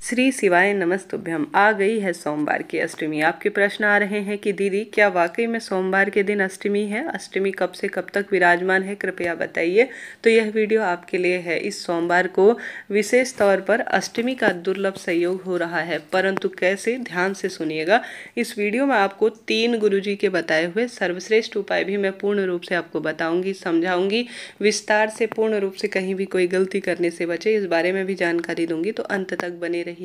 श्री शिवाय नमस्तुभ्यम। आ गई है सोमवार की अष्टमी। आपके प्रश्न आ रहे हैं कि दीदी क्या वाकई में सोमवार के दिन अष्टमी है? अष्टमी कब से कब तक विराजमान है, कृपया बताइए। तो यह वीडियो आपके लिए है। इस सोमवार को विशेष तौर पर अष्टमी का दुर्लभ संयोग हो रहा है, परंतु कैसे, ध्यान से सुनिएगा। इस वीडियो में आपको 3 गुरुजी के बताए हुए सर्वश्रेष्ठ उपाय भी मैं पूर्ण रूप से आपको बताऊंगी, समझाऊंगी विस्तार से। पूर्ण रूप से कहीं भी कोई गलती करने से बचे, इस बारे में भी जानकारी दूंगी, तो अंत तक बने रहिएगा,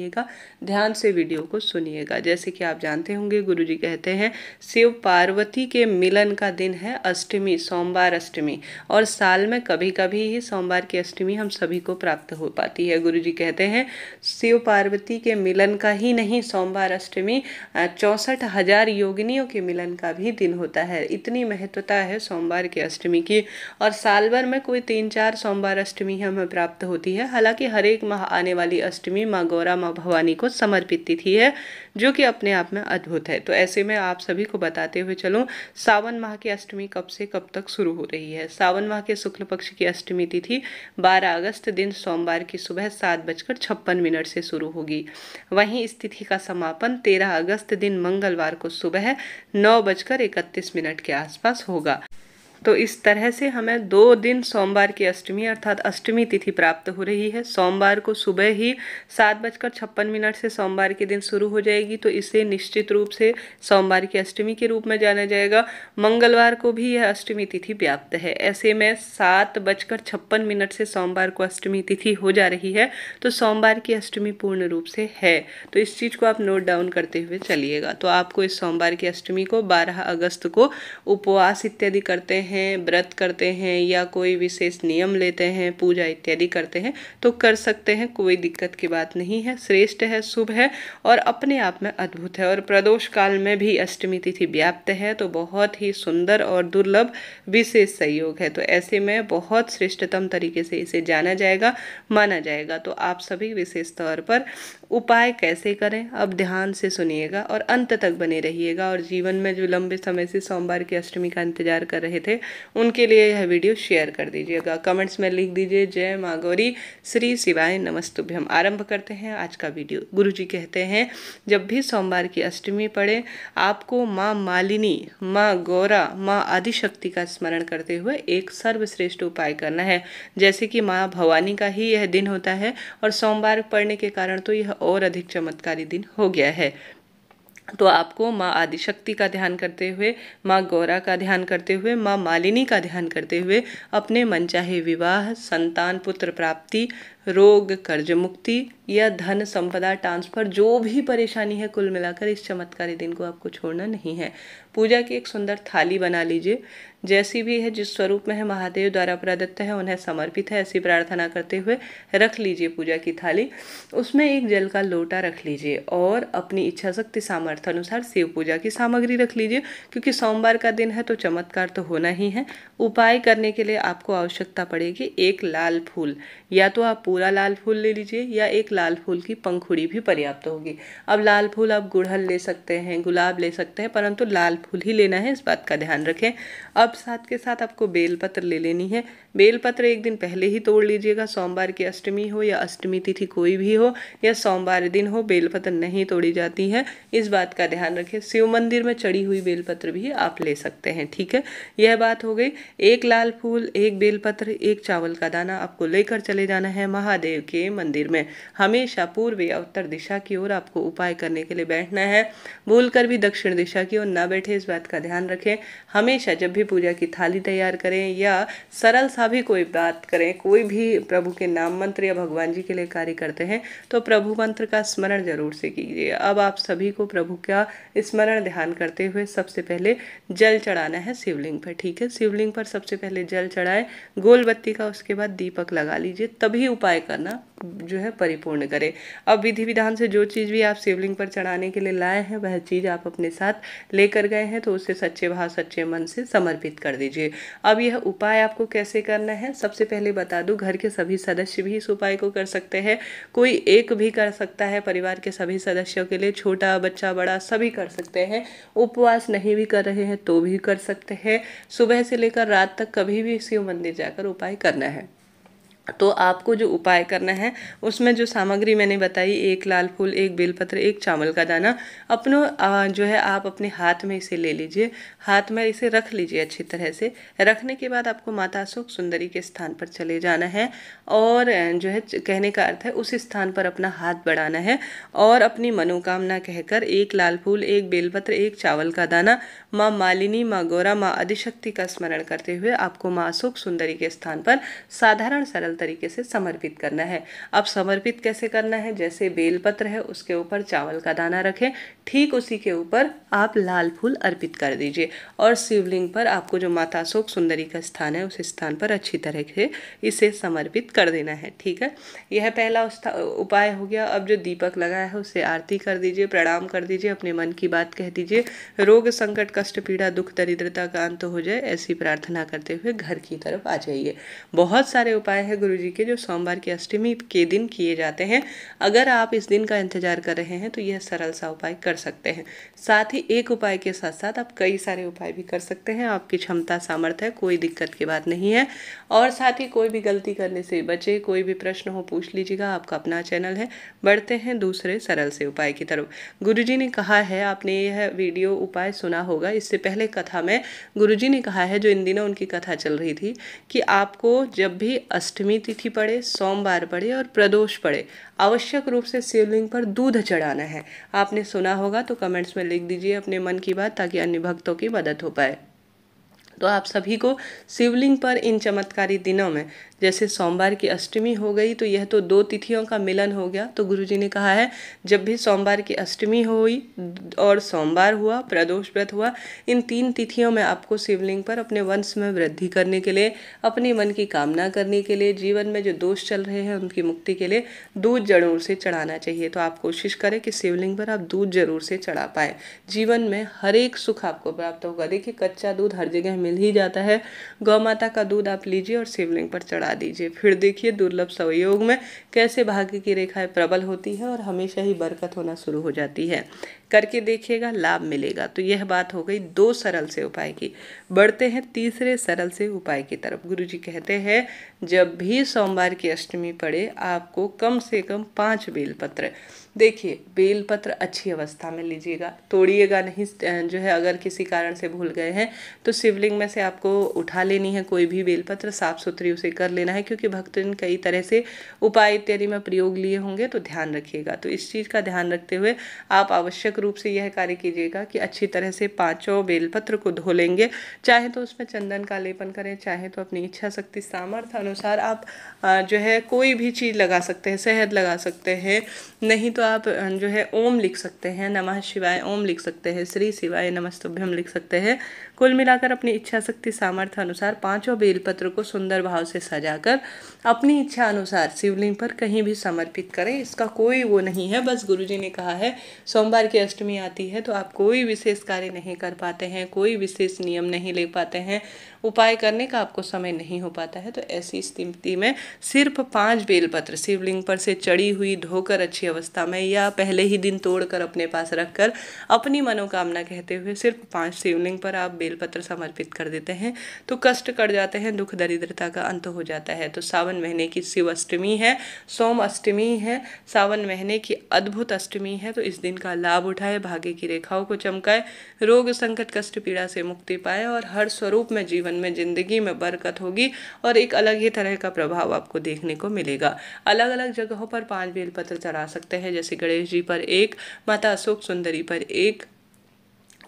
ध्यान से वीडियो को सुनिएगा। जैसे कि आप जानते होंगे, गुरुजी कहते हैं शिव पार्वती के मिलन का दिन है अष्टमी, सोमवार अष्टमी, और साल में कभी कभी ही सोमवार की अष्टमी हम सभी को प्राप्त हो पाती है। गुरुजी कहते हैं शिव पार्वती के मिलन का ही नहीं, सोमवार अष्टमी 64,000 योगिनियों के मिलन का भी दिन होता है। इतनी महत्वता है सोमवार की अष्टमी की, और साल भर में कोई 3-4 सोमवार अष्टमी हमें प्राप्त होती है। हालांकि हर एक माह आने वाली अष्टमी माँ गौरा, माँ भवानी को समर्पित तिथि है, जो कि अपने आप में अद्भुत है। तो ऐसे में आप सभी को बताते हुए चलूं, सावन माह की अष्टमी कब से कब तक शुरू हो रही है। सावन माह के शुक्ल पक्ष की अष्टमी तिथि 12 अगस्त दिन सोमवार की सुबह 7:56 से शुरू होगी। वहीं इस तिथि का समापन 13 अगस्त दिन मंगलवार को सुबह 9:31 के आसपास होगा। तो इस तरह से हमें 2 दिन सोमवार की अष्टमी अर्थात अष्टमी तिथि प्राप्त हो रही है। सोमवार को सुबह ही 7:56 से सोमवार के दिन शुरू हो जाएगी, तो इसे निश्चित रूप से सोमवार की अष्टमी के रूप में जाना जाएगा। मंगलवार को भी यह अष्टमी तिथि व्याप्त है। ऐसे में 7:56 से सोमवार को अष्टमी तिथि हो जा रही है, तो सोमवार की अष्टमी पूर्ण रूप से है। तो इस चीज़ को आप नोट डाउन करते हुए चलिएगा। तो आपको इस सोमवार की अष्टमी को 12 अगस्त को उपवास इत्यादि करते हैं, व्रत करते हैं, या कोई विशेष नियम लेते हैं, पूजा इत्यादि करते हैं, तो कर सकते हैं, कोई दिक्कत की बात नहीं है। श्रेष्ठ है, शुभ है और अपने आप में अद्भुत है। और प्रदोष काल में भी अष्टमी तिथि व्याप्त है, तो बहुत ही सुंदर और दुर्लभ विशेष संयोग है। तो ऐसे में बहुत श्रेष्ठतम तरीके से इसे जाना जाएगा, माना जाएगा। तो आप सभी विशेष तौर पर उपाय कैसे करें, अब ध्यान से सुनिएगा और अंत तक बने रहिएगा। और जीवन में जो लंबे समय से सोमवार की अष्टमी का इंतजार कर रहे थे, उनके लिए यह वीडियो शेयर कर दीजिएगा। कमेंट्स में लिख दीजिए जय माँ गौरी, श्री शिवाय नमस्तुभ्यम। आरंभ करते हैं आज का वीडियो। गुरुजी कहते हैं जब भी सोमवार की अष्टमी पड़े, आपको माँ मालिनी, माँ गौरा, माँ आदिशक्ति का स्मरण करते हुए एक सर्वश्रेष्ठ उपाय करना है। जैसे कि माँ भवानी का ही यह दिन होता है, और सोमवार पड़ने के कारण तो यह और अधिक चमत्कारी दिन हो गया है। तो आपको माँ आदिशक्ति का ध्यान करते हुए, माँ गौरा का ध्यान करते हुए, माँ मालिनी का ध्यान करते हुए अपने मनचाहे विवाह, संतान पुत्र प्राप्ति, रोग, कर्ज मुक्ति या धन संपदा ट्रांसफर, जो भी परेशानी है, कुल मिलाकर इस चमत्कारी दिन को आपको छोड़ना नहीं है। पूजा की एक सुंदर थाली बना लीजिए, जैसी भी है, जिस स्वरूप में है, महादेव द्वारा प्रदत्त है, उन्हें समर्पित है, ऐसी प्रार्थना करते हुए रख लीजिए पूजा की थाली। उसमें एक जल का लोटा रख लीजिए और अपनी इच्छा शक्ति सामर्थ्य अनुसार शिव पूजा की सामग्री रख लीजिए, क्योंकि सोमवार का दिन है तो चमत्कार तो होना ही है। उपाय करने के लिए आपको आवश्यकता पड़ेगी एक लाल फूल, या तो आप पूरा लाल फूल ले लीजिए या एक लाल फूल की पंखुड़ी भी पर्याप्त होगी। अब लाल फूल आप गुड़हल ले सकते हैं, गुलाब ले सकते हैं, परंतु लाल फूल ही लेना है, इस बात का ध्यान रखें। अब साथ के साथ आपको बेलपत्र ले लेनी है। बेलपत्र एक दिन पहले ही तोड़ लीजिएगा। सोमवार की अष्टमी हो या अष्टमी तिथि कोई भी हो या सोमवार दिन हो, बेलपत्र नहीं तोड़ी जाती है, इस बात का ध्यान रखें। शिव मंदिर में चढ़ी हुई बेलपत्र भी आप ले सकते हैं, ठीक है। यह बात हो गई। एक लाल फूल, एक बेलपत्र, एक चावल का दाना आपको लेकर चले जाना है महादेव के मंदिर में। हमेशा पूर्व या उत्तर दिशा की ओर आपको उपाय करने के लिए बैठना है। भूल कर भी दक्षिण दिशा की ओर ना बैठे, इस बात का ध्यान रखें। हमेशा जब भी पूजा की थाली तैयार करें या सरल सा भी कोई बात करें, कोई भी प्रभु के नाम मंत्र या भगवान जी के लिए कार्य करते हैं, तो प्रभु मंत्र का स्मरण जरूर से कीजिए। अब आप सभी को प्रभु का स्मरण ध्यान करते हुए सबसे पहले जल चढ़ाना है शिवलिंग पर, ठीक है। शिवलिंग पर सबसे पहले जल चढ़ाए, गोल बत्ती का, उसके बाद दीपक लगा लीजिए, तभी उपाय करना जो है परिपूर्ण करें। अब विधि विधान से जो चीज़ भी आप शिवलिंग पर चढ़ाने के लिए लाए हैं, वह चीज़ आप अपने साथ लेकर गए हैं, तो उसे सच्चे भाव सच्चे मन से समर्पित कर दीजिए। अब यह उपाय आपको कैसे करना है, सबसे पहले बता दूं, घर के सभी सदस्य भी इस उपाय को कर सकते हैं, कोई एक भी कर सकता है। परिवार के सभी सदस्यों के लिए, छोटा बच्चा बड़ा सभी कर सकते हैं। उपवास नहीं भी कर रहे हैं तो भी कर सकते हैं। सुबह से लेकर रात तक कभी भी शिव मंदिर जाकर उपाय करना है। तो आपको जो उपाय करना है उसमें जो सामग्री मैंने बताई, एक लाल फूल, एक बेलपत्र, एक चावल का दाना, जो है आप अपने हाथ में इसे ले लीजिए, हाथ में इसे रख लीजिए अच्छी तरह से। रखने के बाद आपको माता अशोक सुंदरी के स्थान पर चले जाना है और जो है कहने का अर्थ है उस स्थान पर अपना हाथ बढ़ाना है और अपनी मनोकामना कहकर एक लाल फूल, एक बेलपत्र, एक चावल का दाना माँ मालिनी, माँ गौरा, माँ आदिशक्ति का स्मरण करते हुए आपको माँ अशोक सुंदरी के स्थान पर साधारण सरल तरीके से समर्पित करना है। अब समर्पित कैसे करना है, जैसे बेलपत्र है उसके ऊपर चावल का दाना रखें, ठीक उसी के ऊपर आप लाल फूल अर्पित कर दीजिए और शिवलिंग पर आपको जो माता अशोक सुंदरी का स्थान है उस स्थान पर अच्छी तरह से इसे समर्पित कर देना है। ठीक है, यह पहला उपाय हो गया। अब जो दीपक लगाया है उससे आरती कर दीजिए, प्रणाम कर दीजिए, अपने मन की बात कह दीजिए, रोग संकट कष्ट पीड़ा दुख दरिद्रता का अंत हो जाए, ऐसी प्रार्थना करते हुए घर की तरफ आ जाइए। बहुत सारे उपाय हैं गुरुजी के जो सोमवार की अष्टमी के दिन किए जाते हैं। अगर आप इस दिन का इंतजार कर रहे हैं तो यह सरल सा उपाय कर सकते हैं। साथ ही एक उपाय के साथ साथ आप कई सारे उपाय भी कर सकते हैं, आपकी क्षमता सामर्थ्य है, कोई दिक्कत की बात नहीं है। और साथ ही कोई भी गलती करने से बचे, कोई भी प्रश्न हो पूछ लीजिएगा, आपका अपना चैनल है। बढ़ते हैं दूसरे सरल से उपाय की तरफ। गुरुजी ने कहा है, आपने यह वीडियो उपाय सुना होगा, इससे पहले कथा में गुरुजी ने कहा है, जो इन दिनों उनकी कथा चल रही थी, कि आपको जब भी अष्टमी तिथि पड़े, सोमवार पड़े और प्रदोष पड़े, आवश्यक रूप से शिवलिंग पर दूध चढ़ाना है। आपने सुना होगा तो कमेंट्स में लिख दीजिए अपने मन की बात, ताकि अन्य भक्तों की मदद हो पाए। तो आप सभी को शिवलिंग पर इन चमत्कारी दिनों में, जैसे सोमवार की अष्टमी हो गई तो यह तो 2 तिथियों का मिलन हो गया, तो गुरुजी ने कहा है जब भी सोमवार की अष्टमी हुई और सोमवार हुआ, प्रदोष व्रत हुआ, इन 3 तिथियों में आपको शिवलिंग पर अपने वंश में वृद्धि करने के लिए, अपने मन की कामना करने के लिए, जीवन में जो दोष चल रहे हैं उनकी मुक्ति के लिए दूध जरूर से चढ़ाना चाहिए। तो आप कोशिश करें कि शिवलिंग पर आप दूध जरूर से चढ़ा पाए, जीवन में हर एक सुख आपको प्राप्त होगा। देखिए कच्चा दूध हर जगह मिल ही जाता है, गौ माता का दूध आप लीजिए और शिवलिंग पर चढ़ा दीजिए, फिर देखिए दुर्लभ संयोग में कैसे भाग्य की रेखाएं प्रबल होती है और हमेशा ही बरकत होना शुरू हो जाती है। करके देखिएगा, लाभ मिलेगा। तो यह बात हो गई 2 सरल से उपाय की। बढ़ते हैं तीसरे सरल से उपाय की तरफ। गुरुजी कहते हैं जब भी सोमवार की अष्टमी पड़े आपको कम से कम 5 बेलपत्र, देखिए बेलपत्र अच्छी अवस्था में लीजिएगा, तोड़िएगा नहीं। जो है अगर किसी कारण से भूल गए हैं तो शिवलिंग में से आपको उठा लेनी है कोई भी बेलपत्र, साफ सुथरी उसे कर लेना है, क्योंकि भक्तजन कई तरह से उपाय इत्यादि में प्रयोग लिए होंगे, तो ध्यान रखिएगा। तो इस चीज़ का ध्यान रखते हुए आप आवश्यक रूप से यह कार्य कीजिएगा कि अच्छी तरह से 5 बेलपत्र को धो लेंगे, चाहे तो उसमें चंदन का लेपन करें, चाहे तो अपनी इच्छा शक्ति सामर्थ्य अनुसार आप जो है कोई भी चीज़ लगा सकते हैं, शहद लगा सकते हैं, नहीं तो आप जो है ओम लिख सकते हैं, नमः शिवाय ओम लिख सकते हैं, श्री शिवाय नमस्तुभ्यम लिख सकते हैं। कुल मिलाकर अपनी इच्छा शक्ति सामर्थ्य अनुसार 5 बेलपत्र को सुंदर भाव से सजाकर अपनी इच्छा अनुसार शिवलिंग पर कहीं भी समर्पित करें। इसका कोई वो नहीं है, बस गुरुजी ने कहा है सोमवार की अष्टमी आती है तो आप कोई विशेष कार्य नहीं कर पाते हैं, कोई विशेष नियम नहीं ले पाते हैं, उपाय करने का आपको समय नहीं हो पाता है, तो ऐसी स्थिति में सिर्फ 5 बेलपत्र शिवलिंग पर से चढ़ी हुई, धोकर अच्छी अवस्था में या पहले ही दिन तोड़कर अपने पास रखकर अपनी मनोकामना कहते हुए सिर्फ 5 शिवलिंग पर आप बेलपत्र समर्पित कर देते हैं तो कष्ट कट जाते हैं, दुख दरिद्रता का अंत हो जाता है। तो सावन महीने की शिव अष्टमी है, सोम अष्टमी है, सावन महीने की अद्भुत अष्टमी है, तो इस दिन का लाभ उठाए, भाग्य की रेखाओं को चमकाए, रोग संकट कष्ट पीड़ा से मुक्ति पाए और हर स्वरूप में जीवन में जिंदगी में बरकत होगी और एक अलग ही तरह का प्रभाव आपको देखने को मिलेगा। अलग अलग जगहों पर 5 बेलपत्र चढ़ा सकते हैं, जैसे गणेश जी पर 1, माता अशोक सुंदरी पर 1,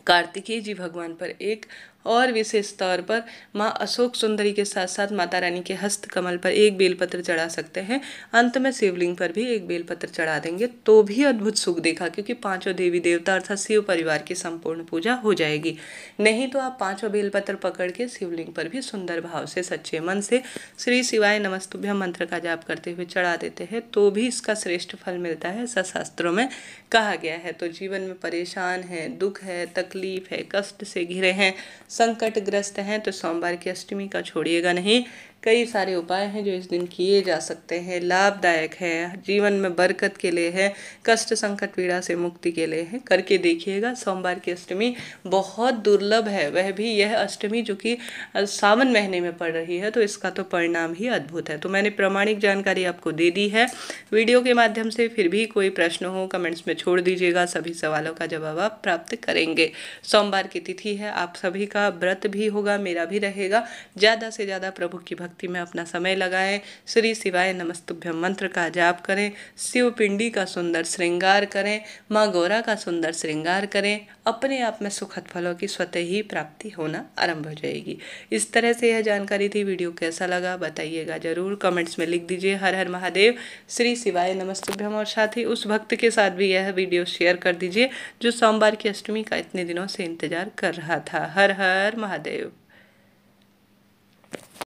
कार्तिकेय जी भगवान पर 1 और विशेष तौर पर माँ अशोक सुंदरी के साथ साथ माता रानी के हस्त कमल पर 1 बेलपत्र चढ़ा सकते हैं। अंत में शिवलिंग पर भी 1 बेलपत्र चढ़ा देंगे तो भी अद्भुत सुख देखा, क्योंकि 5 देवी देवता अर्थात शिव परिवार की संपूर्ण पूजा हो जाएगी। नहीं तो आप 5 बेलपत्र पकड़ के शिवलिंग पर भी सुंदर भाव से सच्चे मन से श्री शिवाय नमस्तुभ्यम मंत्र का जाप करते हुए चढ़ा देते हैं तो भी इसका श्रेष्ठ फल मिलता है, ऐसा शास्त्रों में कहा गया है। तो जीवन में परेशान है, दुख है, तकलीफ है, कष्ट से घिरे हैं, संकटग्रस्त हैं, तो सोमवार की अष्टमी का छोड़िएगा नहीं, कई सारे उपाय हैं जो इस दिन किए जा सकते हैं, लाभदायक है, जीवन में बरकत के लिए है, कष्ट संकट पीड़ा से मुक्ति के लिए है। करके देखिएगा। सोमवार की अष्टमी बहुत दुर्लभ है, वह भी यह अष्टमी जो कि सावन महीने में पड़ रही है, तो इसका तो परिणाम ही अद्भुत है। तो मैंने प्रामाणिक जानकारी आपको दे दी है वीडियो के माध्यम से। फिर भी कोई प्रश्न हो कमेंट्स में छोड़ दीजिएगा, सभी सवालों का जवाब आप प्राप्त करेंगे। सोमवार की तिथि है, आप सभी का व्रत भी होगा, मेरा भी रहेगा। ज़्यादा से ज़्यादा प्रभु की भक्ति में अपना समय लगाएं। श्री शिवाय नमस्तुभ्यम मंत्र का जाप करें, शिव पिंडी का सुंदर श्रृंगार करें, माँ गौरा का सुंदर श्रृंगार करें। अपने आप में सुखद फलों की स्वतः ही प्राप्ति होना आरंभ हो जाएगी। इस तरह से यह जानकारी थी। वीडियो कैसा लगा बताइएगा जरूर, कमेंट्स में लिख दीजिए। हर हर महादेव, श्री शिवाय नमस्तुभ्यम। और साथ ही उस भक्त के साथ भी यह वीडियो शेयर कर दीजिए जो सोमवार की अष्टमी का इतने दिनों से इंतजार कर रहा था। हर हर महादेव।